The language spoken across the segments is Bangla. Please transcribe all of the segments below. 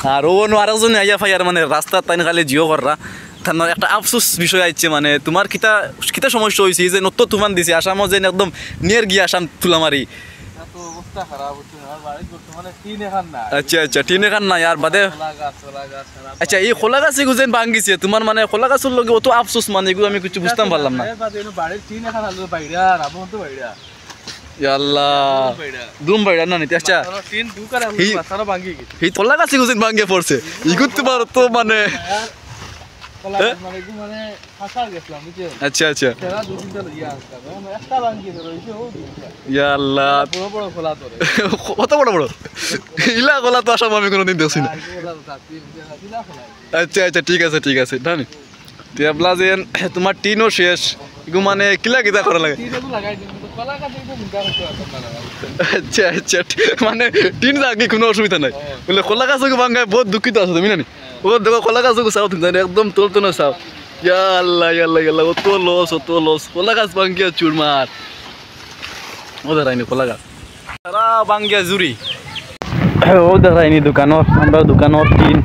আর ও আরেকজন আইয়া ফাইয়ার মানে রাস্তা তাই খালি জিও কররা তার একটা আফসোস বিষয় আইছে মানে তোমার কিতা কিতা সমস্যা হয়েছে যে নত তুফান দিছে আসামও যে একদম নিয়ার গিয়ে আসাম তুলামারি আচ্ছা আচ্ছা টিন এখান না আর বাদে আচ্ছা এই খোলা গাছ এগুলো যেন ভাঙিছে তোমার মানে খোলা গাছের লগে অত আফসোস মানে এগুলো আমি কিছু বুঝতাম পারলাম না দুম বাইরা না নিতে আচ্ছা এই খোলা গাছ এগুলো যেন ভাঙে পড়ছে ইগুত তোমার তো মানে আচ্ছা আচ্ছা কত বড় বড় ইলা গলা তো আসাম আমি কোনোদিন দেখছি না আচ্ছা আচ্ছা ঠিক আছে জানি তেবলা যে তোমার টিনও শেষ এগু মানে কিলা কিতা করা লাগে আচ্ছা আচ্ছা মানে টিন আগে কোনো অসুবিধা নাই বলে খোলা গাছ ভাঙায় বহুত দুঃখিত আছে তুমি জানি ও দেখো খোলা গাছ চাও তুমি জানি একদম তোলতো না চাও ইয়াল্লা অত লস খোলা গাছ ভাঙ্গিয়া চুরমার ও দাঁড়াইনি খোলা গাছ সারা ভাঙ্গিয়া জুড়ি ও দাঁড়াইনি দোকানত আমরা দোকানত টিন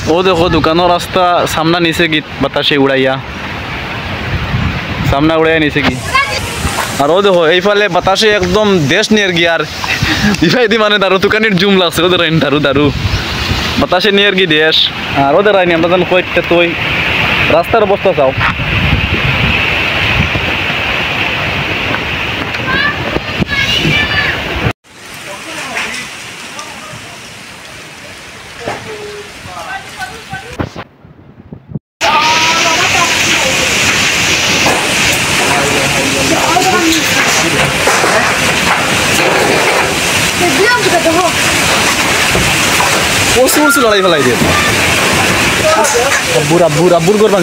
ও দেখো দোকানের রাস্তা সামনা নিচে কি বাতাসে উড়াইয়া সামনা উড়াইয়া নিচে কি আর ও দেখো এইফালে বাতাসে একদম দেশ নিয়ে গিয়ে আর ইফাইদি মানে দারু দোকানের জুম লাগছে ও দাঁড়াইনি দারু বাতাসে নিয়ে কি দেশ আর ও দাঁড়াইনি আমরা যেন কয়েকটা তুই রাস্তার অবস্থা চাও পশু লড়াই ফেলাই দিয়ে বুড়া করবাং